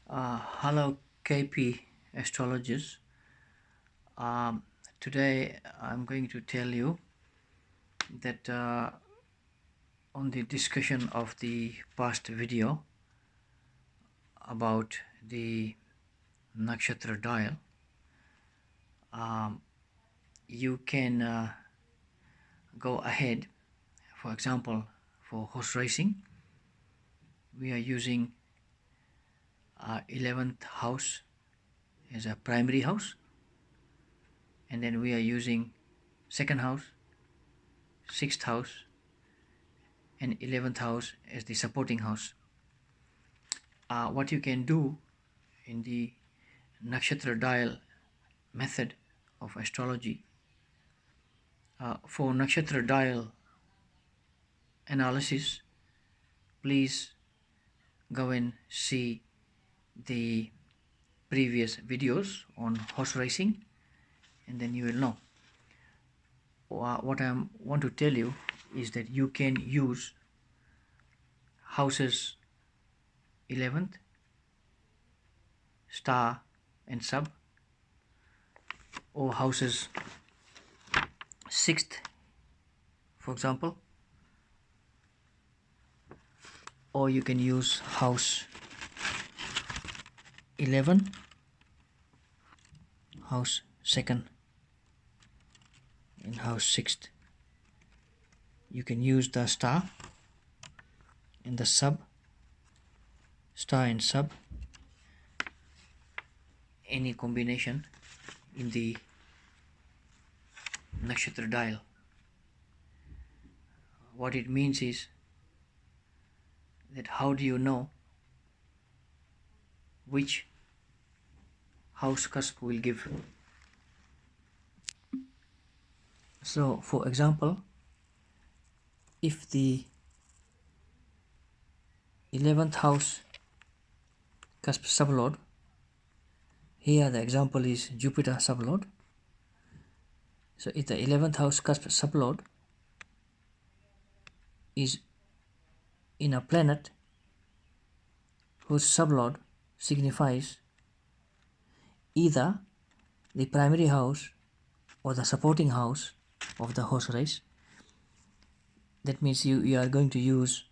Hello, KP astrologers. Um, Today I'm going to tell you that on the discussion of the past video about the nakshatra dial, um, you can go ahead. For example, for horse racing, we are using 11th house as a primary house, and then we are using second house, sixth house, and 11th house as the supporting house. What you can do in the nakshatra dial method of astrology, for nakshatra dial analysis, please go and see the previous videos on horse racing, and then you will know. What I want to tell you is that you can use houses 11th, star, and sub, or houses 6th, for example, or you can use house 11, house 2nd, and house 6th. You can use the star and the sub, star and sub, any combination in the nakshatra dial. What it means is that how do you know which house cusp will give? So for example, if the 11th house cusp sublord, here the example is Jupiter sublord. So if the 11th house cusp sublord is in a planet whose sublord signifies either the primary house or the supporting house of the horse race, that means you are going to use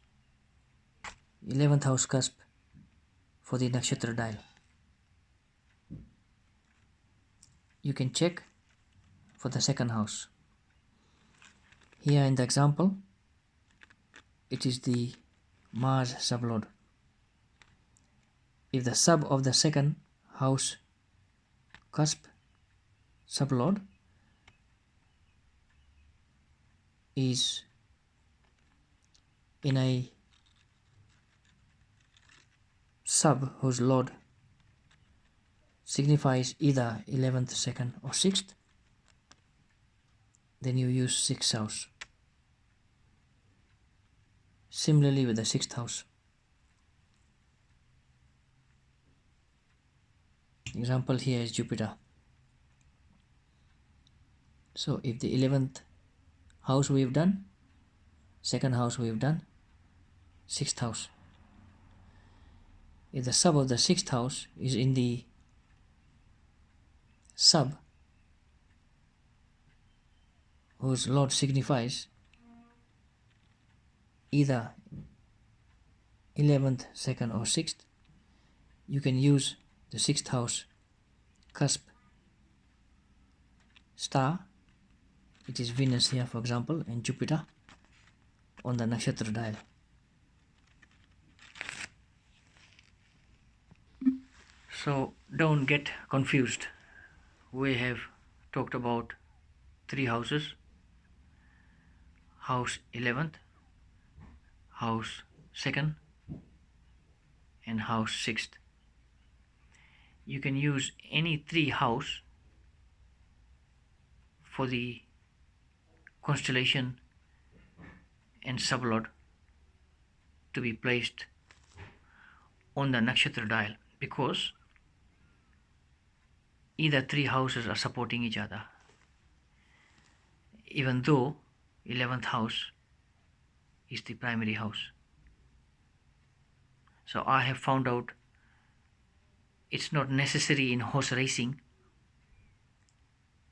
11th house cusp for the nakshatra dial. You can check for the second house. Here in the example, it is the Mars sublord. If the sub of the second house cusp sublord is in a sub whose lord signifies either 11th, 2nd, or 6th, then you use 6th house. Similarly with the 6th house. Example here is Jupiter. So if the 11th house we've done, second house we've done, 6th house. If the sub of the 6th house is in the sub whose lord signifies either 11th, 2nd, or 6th, you can use the 6th house cusp star, it is Venus here for example, and Jupiter on the nakshatra dial. So don't get confused. We have talked about three houses: house 11th, house 2nd, and house 6th. You can use any three house for the constellation and sublord to be placed on the nakshatra dial, because either three houses are supporting each other, even though 11th house is the primary house. So I have found out it's not necessary in horse racing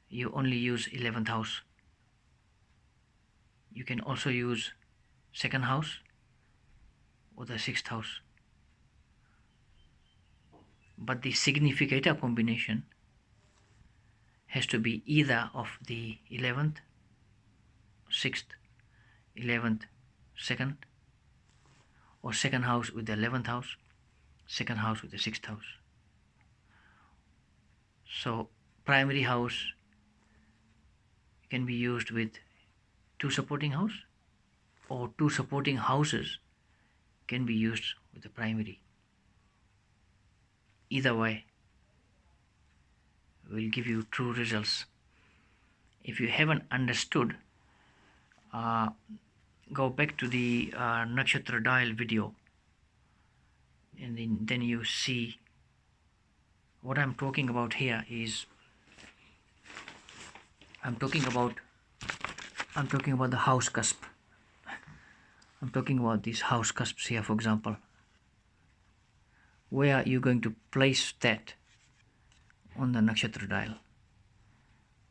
you only use 11th house. You can also use second house or the 6th house, but the significator combination has to be either of the 11th 6th 11th 2nd, or second house with the 11th house, second house with the 6th house. So primary house can be used with two supporting house, or two supporting houses can be used with the primary. Either way will give you true results. If you haven't understood, go back to the nakshatra dial video, and then you see what I'm talking about here is I'm talking about the house cusp. I'm talking about these house cusps here, for example. Where are you going to place that on the nakshatra dial?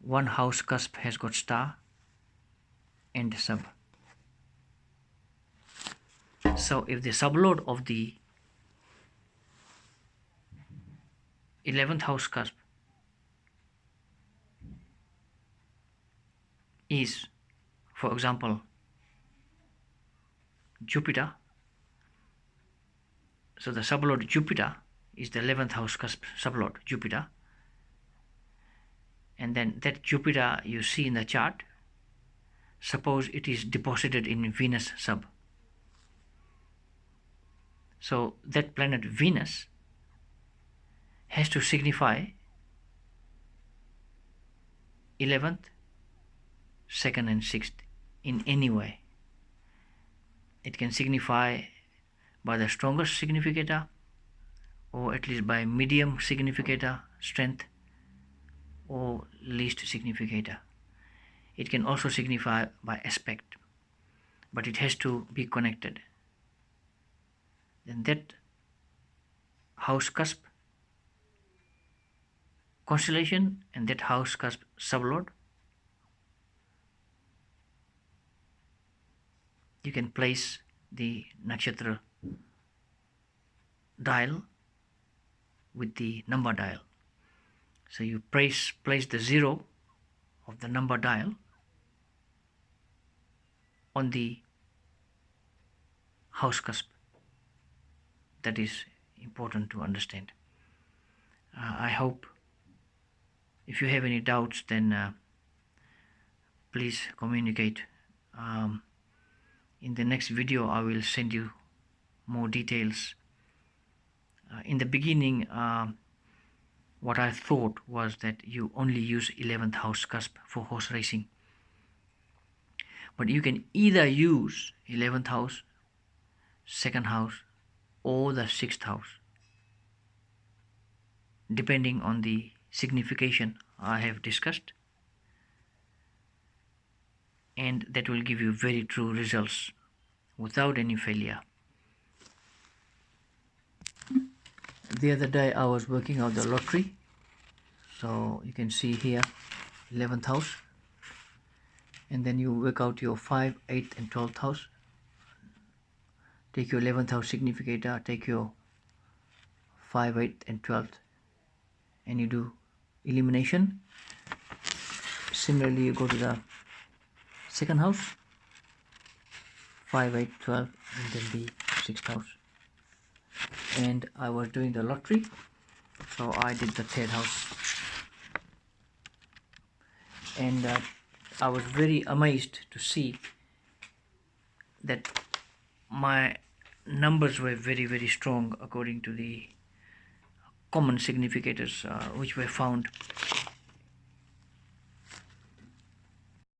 One house cusp has got star and sub. So if the sublord of the 11th house cusp is, for example, Jupiter, so the sublord Jupiter is the 11th house cusp sublord Jupiter, and then that Jupiter you see in the chart, suppose it is deposited in Venus sub. So that planet Venus has to signify 11th, 2nd and 6th in any way. It can signify by the strongest significator, or at least by medium significator strength, or least significator. It can also signify by aspect, but it has to be connected. Then that house cusp constellation and that house cusp sublord, you can place the nakshatra dial with the number dial. So you place the 0 of the number dial on the house cusp. That is important to understand. I hope if you have any doubts, then please communicate. In the next video I will send you more details. In the beginning, what I thought was that you only use 11th house cusp for horse racing, but you can either use 11th house, 2nd house, or the 6th house, depending on the signification I have discussed, and that will give you very true results without any failure. The other day I was working out the lottery, so you can see here 11th house, and then you work out your 5th, 8th and 12th house. Take your 11th house significator, take your 5th, 8th and 12th, and you do elimination. Similarly, you go to the 2nd house, 5, 8, 12, and then the 6th house. And I was doing the lottery, so I did the 3rd house, and I was very amazed to see that my numbers were very strong according to the common significators which were found